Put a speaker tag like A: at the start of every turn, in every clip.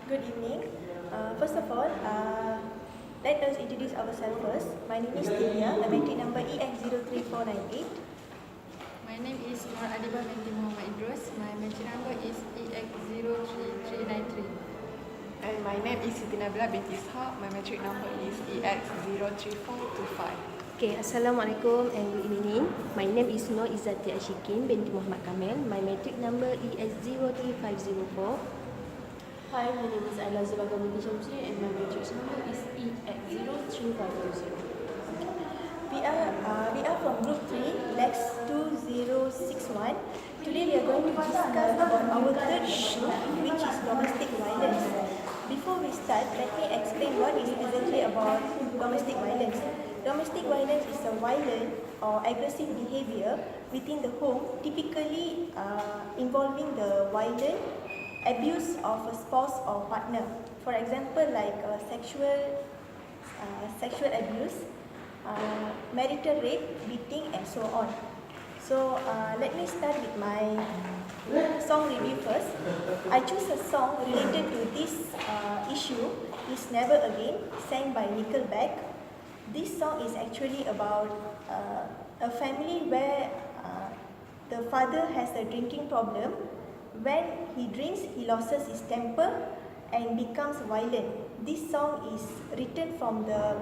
A: Good evening. First of all, let us introduce ourselves first. My name is Tia. My matric number EX03498.
B: My name is Nur Adibah binti Muhammad Idrus. My matric number is EX03393.
C: And my name is Siti Nabila binti Ishaq. My matric number is EX03425.
D: Okay, Assalamualaikum and good evening. My name is Nur Izzati Ashikin binti Muhammad Kamil. My matric number ES03504.
E: Hi, my name is Ayla Zulaga binti Syamsi and my matric number is EX03520.
A: We are from Group 3, Lex 2061. Today we are going to discuss about our third issue, which is domestic violence. Before we start, let me explain what is exactly about domestic violence. Domestic violence is a violent or aggressive behavior within the home, typically involving the violent abuse of a spouse or partner. For example, like sexual abuse, marital rape, beating, and so on. So let me start with my song review first. I choose a song related to this issue, is Never Again, sang by Nickelback. This song is actually about a family where the father has a drinking problem. When he drinks, he loses his temper and becomes violent. This song is written from the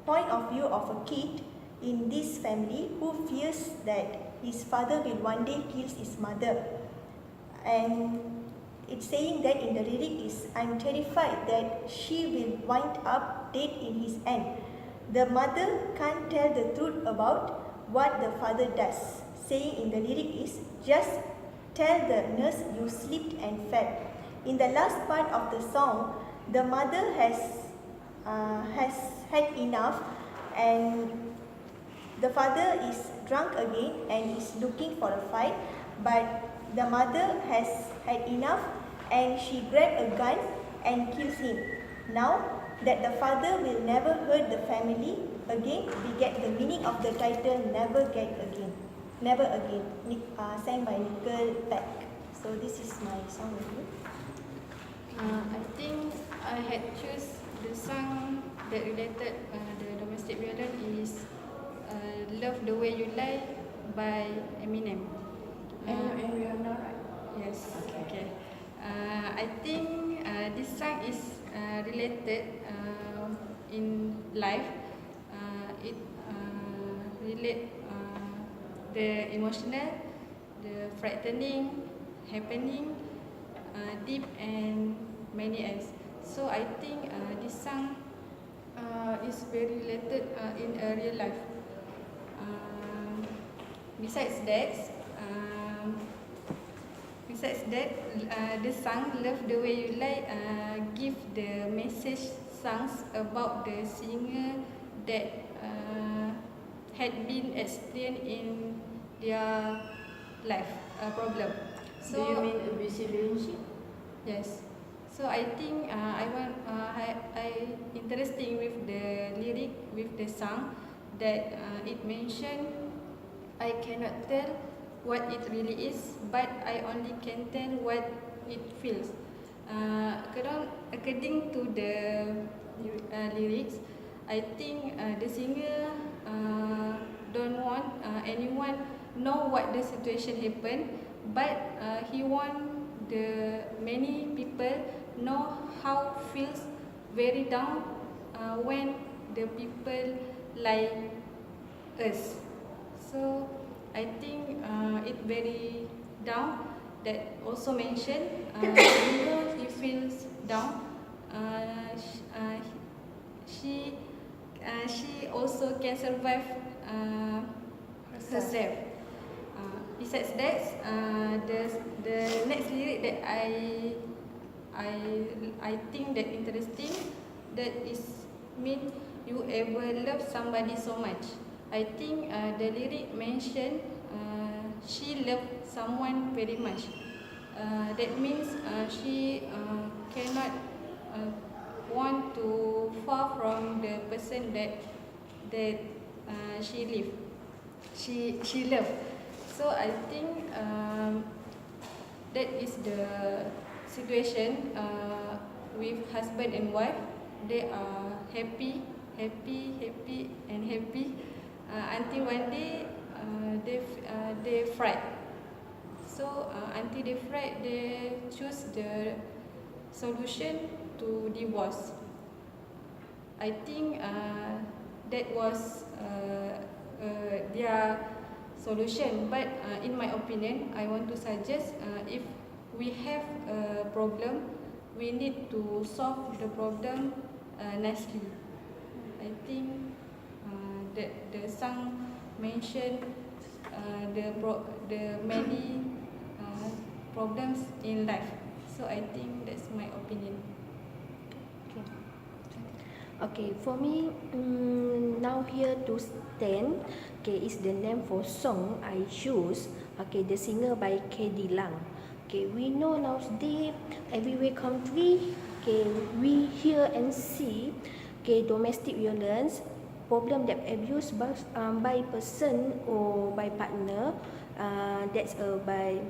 A: point of view of a kid in this family who fears that his father will one day kill his mother. And it's saying that in the lyric is, I'm terrified that she will wind up dead in his hand. The mother can't tell the truth about what the father does. Saying in the lyric is, just tell the nurse you slipped and fell. In the last part of the song, the mother has had enough and the father is drunk again and is looking for a fight, but the mother has had enough and she grabbed a gun and kills him. Now that the father will never hurt the family again, we get the meaning of the title Never Again, sang by Nickelback. So this is my song review.
B: I think I had choose the song that related the domestic violence is Love the Way You Lie by Eminem.
E: And we are not right.
B: Yes. Okay. I think this song is related in life. It relate the emotional, the frightening, happening, deep and many else. So I think this song is very related in a real life. Besides that, the song Love the Way You Lie give the message songs about the singer that had been experienced in their life problem.
E: Do you mean abusive relationship?
B: Yes. So I think I interesting with the lyric with the song that it mentioned I cannot tell what it really is, but I only can tell what it feels. According to the lyrics, I think the singer don't want anyone know what the situation happened, but he want the many people know how feels very down when the people like us. So I think it very down. That also mentioned even he feels down. She also can survive herself. Besides that, the next lyric that I think that interesting, that is mean you ever love somebody so much. I think the lyric mentioned she loved someone very much. That means she cannot want to far from the person that she love. So I think that is the situation with husband and wife. They are happy until one day they fight. So until they fight, they choose the solution to divorce. I think that was their solution. But in my opinion, I want to suggest if we have a problem, we need to solve the problem nicely. I think that the song mentioned the many problems in life. So I think that's my opinion.
D: Okay, for me, now here to stand, okay, is the name for song I choose. Okay, the singer by KD Lang. Okay, we know nowadays everywhere country, okay, we hear and see, okay, domestic violence, problem that abuse by person or by partner, that's by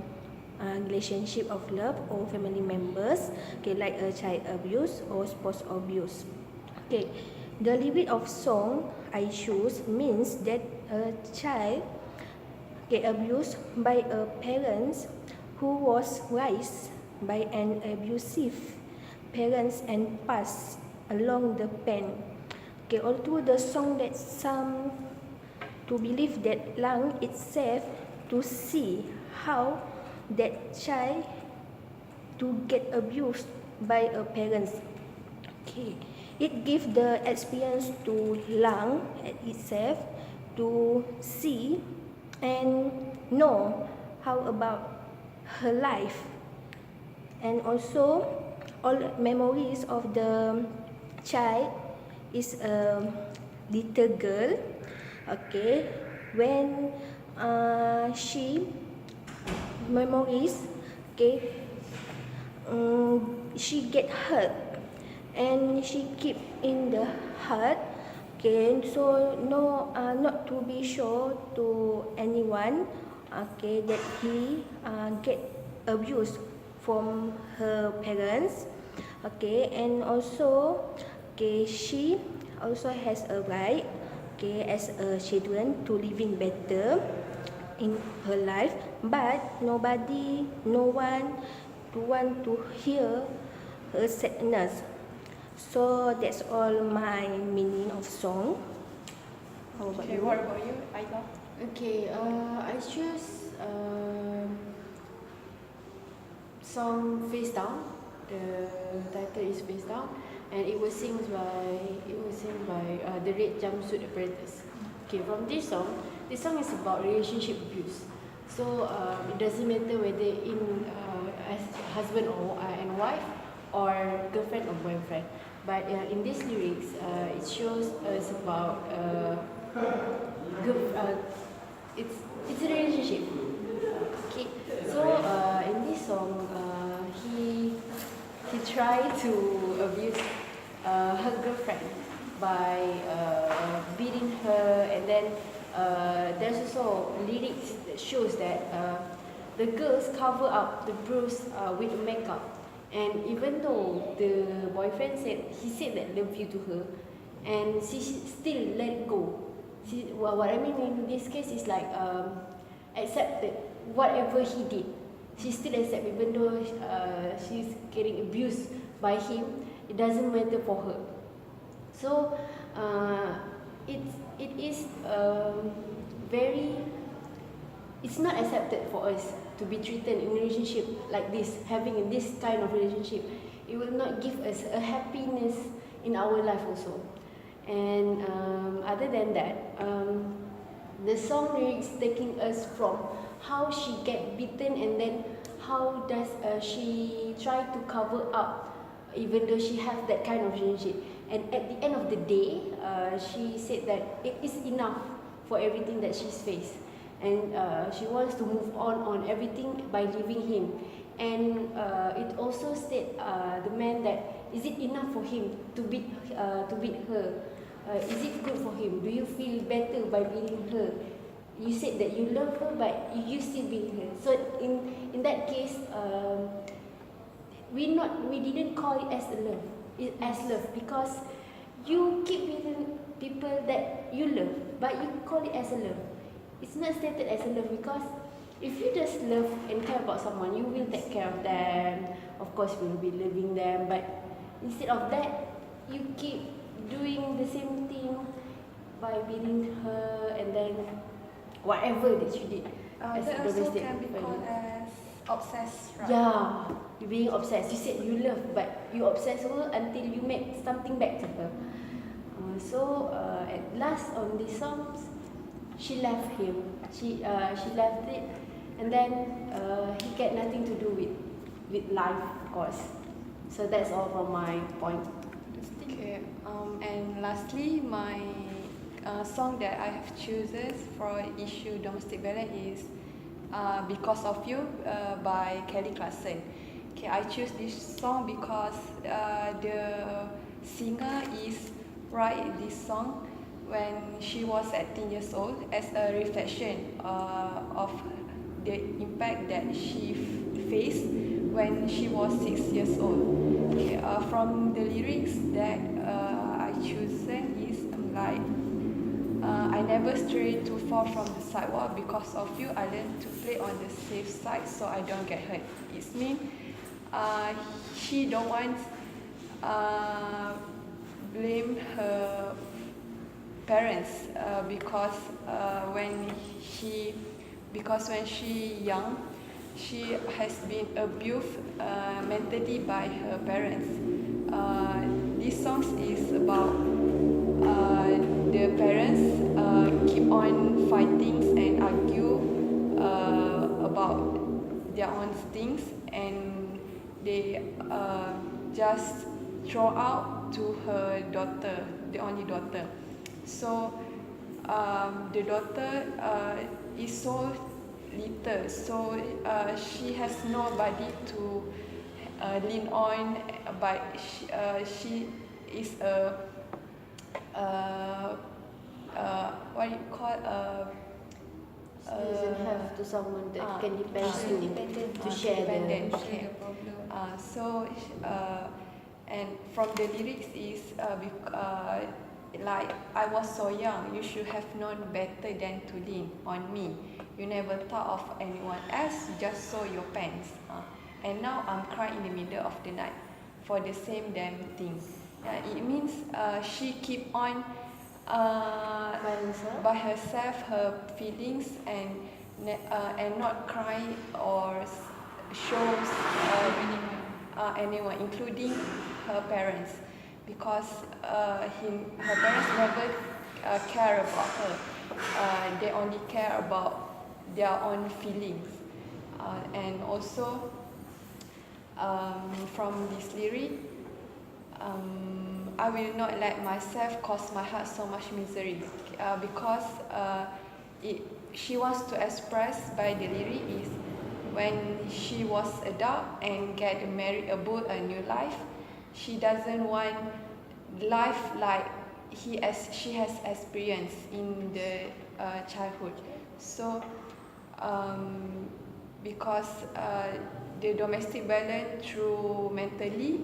D: relationship of love or family members, okay, like a child abuse or spouse abuse. Okay, the lyric of song I choose means that a child get abused by a parents who was raised by an abusive parents and passed along the pain. Okay, although the song that some to believe that Lang itself to see how that child to get abused by a parents. Okay, it gives the experience to Lang itself to see and know how about her life, and also all memories of the child is a little girl. Okay, when she memories, okay, she get hurt and she keep in the heart. Okay, so no, not to be sure to anyone, okay, that he get abused from her parents. Okay, and also, okay, she also has a right, okay, as a children to living better in her life, but nobody, no one to want to hear her sadness. So that's all my meaning of song. How about
C: Okay,
D: you?
C: what about you, Aida?
E: Okay, I choose song Face Down. The title is Face Down, and it was sung by the Red Jumpsuit Apparatus. Okay, from this song is about relationship abuse. So it doesn't matter whether in as husband or and wife, or girlfriend or boyfriend. But in these lyrics, it shows us about it's a relationship. Okay, so in this song, he tried to abuse her girlfriend by beating her, and then there's also lyrics that shows that the girls cover up the bruise with makeup. And even though the boyfriend said that love you to her, and she still let go. What I mean in this case is like accepted whatever he did. She still accept, even though she's getting abused by him. It doesn't matter for her. So it is very. It's not accepted for us to be treated in a relationship like this, having this kind of relationship. It will not give us a happiness in our life also. And other than that, the song lyrics taking us from how she get beaten, and then how does she try to cover up even though she has that kind of relationship. And at the end of the day, she said that it is enough for everything that she's faced. And she wants to move on everything by leaving him. And it also said the man that is it enough for him to beat her? Is it good for him? Do you feel better by beating her? You said that you love her, but you still beat her. So in that case, we didn't call it as a love, because you keep with people that you love, but you call it as a love. It's not stated as a love, because if you just love and care about someone, you will take care of them. Of course, you will be loving them, but instead of that, you keep doing the same thing by beating her, and then whatever that you did as
B: That
E: a
B: also
E: domestic
B: can be called
E: violence.
B: as obsessed, right?
E: Yeah, you're being obsessed. You said you love, but you obsess her until you make something back to her. At last on the songs, she left him. She left it, and then he get nothing to do with life, of course. So that's all from my point.
C: Okay. And lastly, my song that I have chosen for issue domestic violence is "Because of You" by Kelly Clarkson. Okay, I choose this song because the singer is write this song when she was 18 years old as a reflection of the impact that she faced when she was 6 years old. Okay, from the lyrics that I chosen is like I never stray too far from the sidewalk. Because of you, I learned to play on the safe side so I don't get hurt. It means she don't want blame her parents because when she young, she has been abused mentally by her parents. This song is about the parents keep on fighting and argue about their own things, and they just throw out to her daughter, the only daughter. So the daughter is so little, so she has nobody to lean on, but she is a what you call
E: She doesn't have to someone that can depend to share
C: dependent.
E: the.
C: Okay.
B: The problem.
C: And from the lyrics is like, I was so young, you should have known better than to lean on me. You never thought of anyone else, you just saw your pants. And now I'm crying in the middle of the night for the same damn thing. It means she keep on by herself, her feelings, and not cry or shows anyone, including her parents, because her parents never care about her. They only care about their own feelings. And also from this lyric, I will not let myself cause my heart so much misery, because she wants to express by the lyric is when she was adult and get married, a new life, she doesn't want life like she has experienced in the childhood. So because the domestic violence through mentally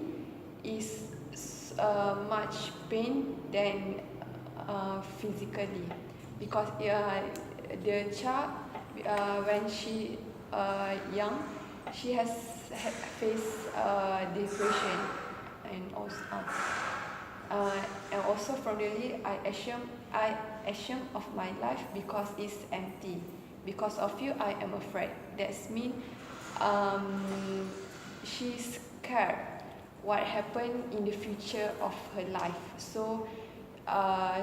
C: is much pain than physically, because the child when she young, she has faced depression, and also from the lyric, I assume of my life because it's empty. Because of you, I am afraid. That's mean she's scared what happened in the future of her life. So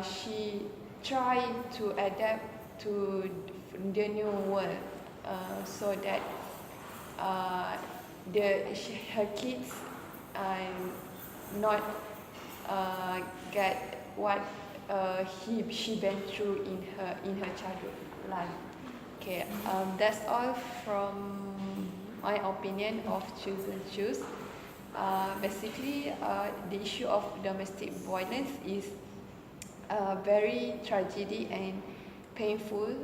C: she tried to adapt to the new world, so that her kids not get what she went through in her childhood life. Okay, that's all from my opinion of choose and choose. Basically, the issue of domestic violence is very tragedy and painful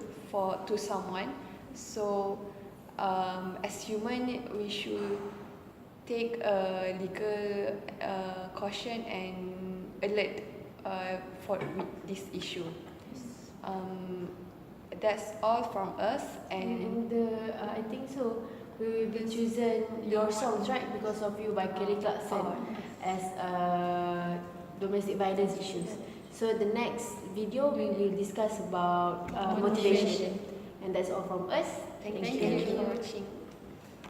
C: to someone. So, as human, we should take legal caution and alert for with this issue. That's all from us, and
E: I think so. We will be chosen your songs, right? Because of you by Kelly Clarkson as domestic violence issues. So the next video we will discuss about motivation. And that's all from us.
C: thank you for watching.